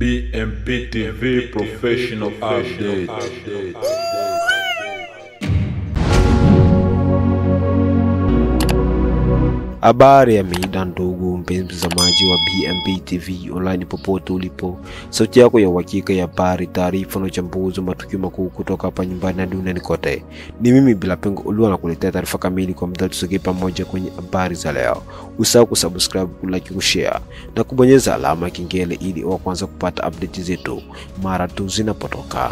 BMP TV Professional Update. Habari ya mida ndugu mpenzi mtazamaji wa BMP TV online popote ulipo. Sauti yako ya uhakika ya habari, taarifa na uchambuzi wa matukio makuu kutoka hapa nyumbani na duniani kote. Ni mimi bila pengo Ulua na kuletea taarifa kamili kwa muda tusogee pamoja kwenye habari za leo. Usahau kusubscribe, kulike, kushare na kubonyeza alama ya kengele ili uwe kwanza kupata update zetu mara tu zinapotoka.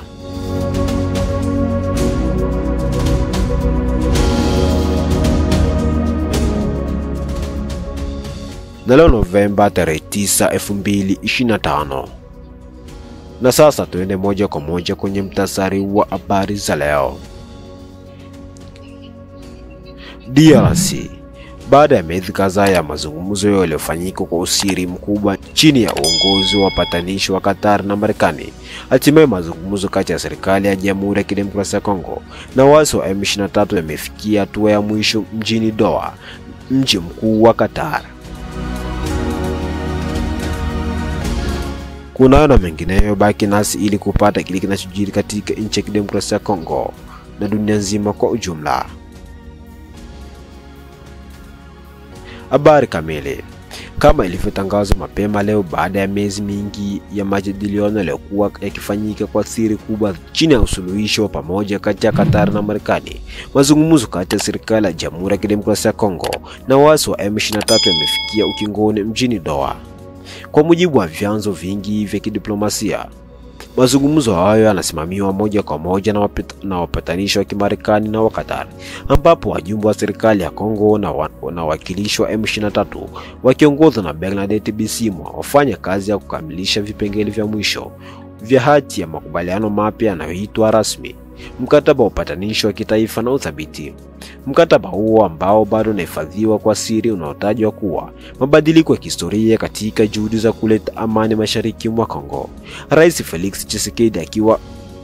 Na leo Novemba 9, 2025. Na sasa tuende moja kwa moja kwenye mtasari wa habari za leo. DRC. Baada ya miezi kadhaa ya mazungumzo yaliyofanyika kwa usiri mkubwa chini ya uongozi wa wapatanishi wa Qatar na Marekani, hatimaye mazungumzo kati ya serikali ya Jamhuri ya Kidemokrasia ya Kongo na waasi wa M23 yamefikia hatua ya mwisho mjini Doha, mji mkuu wa Qatar. Kunayo na mengineyo, baki nasi ili kupata kile kinachojiri katika nchi ya Kidemokrasia ya Kongo na dunia nzima kwa ujumla. Habari kamili. Kama ilivyotangazwa mapema leo, baada ya miezi mingi ya majadiliano yaliyokuwa yakifanyika kwa siri kubwa chini ya usuluhishi wa pamoja kati ya Qatar na Marekani, mazungumzo kati ya serikali ya Jamhuri ya Kidemokrasia ya Kongo na waasi wa M23 yamefikia ukingoni mjini Doha. Kwa mujibu wa vyanzo vingi vya kidiplomasia, mazungumzo hayo yanasimamiwa moja kwa moja na wapatanishi wa Kimarekani na wa Qatar, ambapo wajumbe wa serikali ya Kongo na wakilishi wa M23 wakiongozwa na Bernadette Bisimwa wafanya kazi ya kukamilisha vipengele vya mwisho vya hati ya makubaliano mapya yanayoitwa rasmi mkataba wa upatanishi wa kitaifa na uthabiti. Mkataba huo ambao bado unahifadhiwa kwa siri unaotajwa kuwa mabadiliko ya kihistoria katika juhudi za kuleta amani mashariki mwa Kongo. Rais Felix Tshisekedi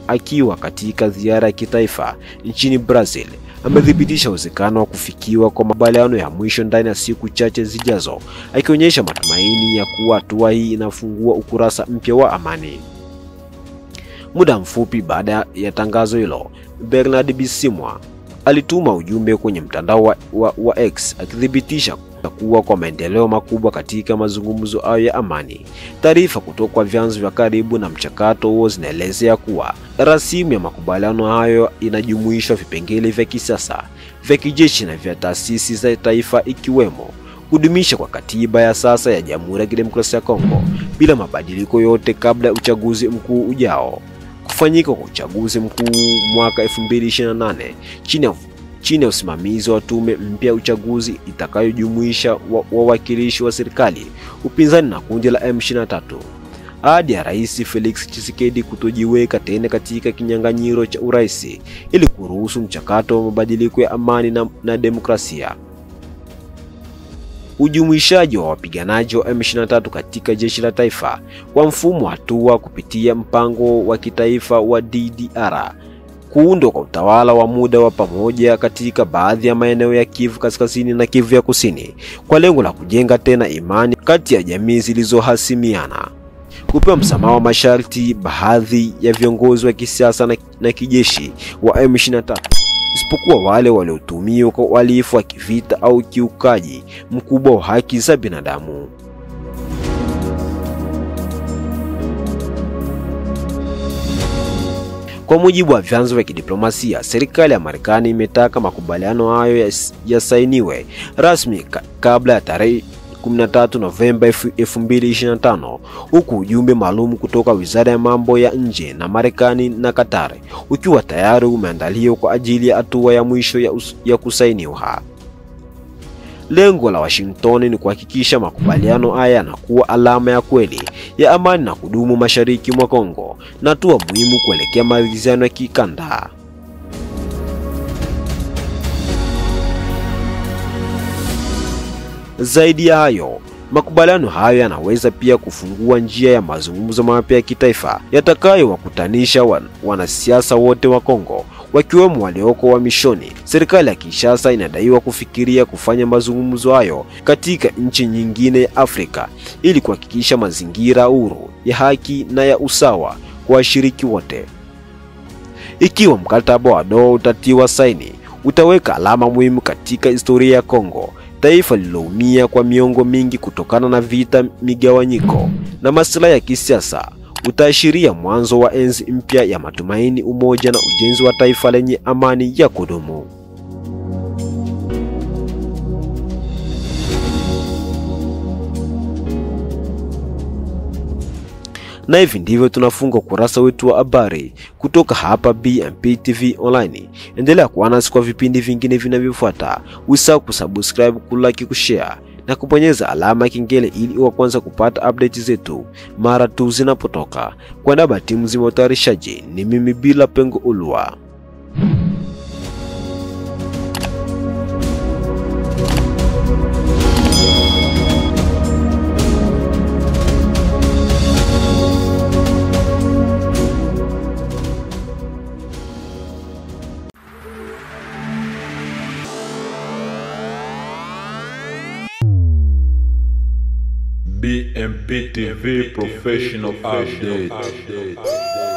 akiwa katika ziara ya kitaifa nchini Brazil amethibitisha uwezekano wa kufikiwa kwa makubaliano ya mwisho ndani ya siku chache zijazo, akionyesha matumaini ya kuwa hatua hii inafungua ukurasa mpya wa amani. Muda mfupi baada ya tangazo hilo, Bernard Bisimwa alituma ujumbe kwenye mtandao wa X akithibitisha kuwa kwa maendeleo makubwa katika mazungumzo hayo ya amani. Taarifa kutoka kwa vyanzo vya karibu na mchakato huo zinaelezea kuwa rasimu ya makubaliano hayo inajumuisha vipengele vya kisiasa, vya kijeshi na vya taasisi za taifa, ikiwemo kudumisha kwa katiba ya sasa ya Jamhuri ya Kidemokrasia ya Kongo bila mabadiliko yote kabla ya uchaguzi mkuu ujao, kufanyika kwa uchaguzi mkuu mwaka 2028 chini ya usimamizi wa tume mpya uchaguzi itakayojumuisha wawakilishi wa serikali, upinzani na kundi la M23. Ahadi ya Rais Felix Tshisekedi kutojiweka tena katika kinyang'anyiro cha urais ili kuruhusu mchakato wa mabadiliko ya amani na demokrasia. Ujumuishaji wa wapiganaji wa M23 katika jeshi la taifa kwa mfumo wa hatua kupitia mpango wa kitaifa wa DDR, kuundwa kwa utawala wa muda wa pamoja katika baadhi ya maeneo ya Kivu Kaskazini na Kivu ya Kusini kwa lengo la kujenga tena imani kati ya jamii zilizohasimiana, kupewa msamaha wa masharti baadhi ya viongozi wa kisiasa na kijeshi wa M23 isipokuwa wale waliotumiwa kwa uhalifu wa kivita au kiukaji mkubwa wa haki za binadamu. Kwa mujibu wa vyanzo vya kidiplomasia, serikali ya Marekani imetaka makubaliano hayo yasainiwe rasmi kabla ya tarehe 13 Novemba 2025, huku ujumbe maalum kutoka Wizara ya Mambo ya Nje na Marekani na Qatar ukiwa tayari umeandaliwa kwa ajili ya hatua ya mwisho ya kusainiwa. Lengo la Washington ni kuhakikisha makubaliano haya yanakuwa alama ya kweli ya amani na kudumu mashariki mwa Kongo na hatua muhimu kuelekea maridhiano ya kikanda. Zaidi ya hayo, makubaliano hayo yanaweza pia kufungua njia ya mazungumzo mapya ya kitaifa yatakayowakutanisha wanasiasa wote wa Kongo, wakiwemo walioko uhamishoni. Serikali ya Kinshasa inadaiwa kufikiria kufanya mazungumzo hayo katika nchi nyingine ya Afrika ili kuhakikisha mazingira huru ya haki na ya usawa kwa washiriki wote. Ikiwa mkataba wa Doha utatiwa saini, utaweka alama muhimu katika historia ya Kongo, taifa lililoumia kwa miongo mingi kutokana na vita, migawanyiko na maslahi ya kisiasa. Utaashiria mwanzo wa enzi mpya ya matumaini, umoja na ujenzi wa taifa lenye amani ya kudumu. Na hivi ndivyo tunafunga kurasa wetu wa habari kutoka hapa BMP TV Online. Endelea kuwa nasi kwa vipindi vingine vinavyofuata. Usisahau kusubscribe, kulike, kushare na kubonyeza alama ya kengele ili uwe kwanza kupata update zetu mara tu zinapotoka. Kwa niaba ya timu nzima ya utayarishaji, ni mimi Bila Pengo Ulwa. BMP TV Professional Update.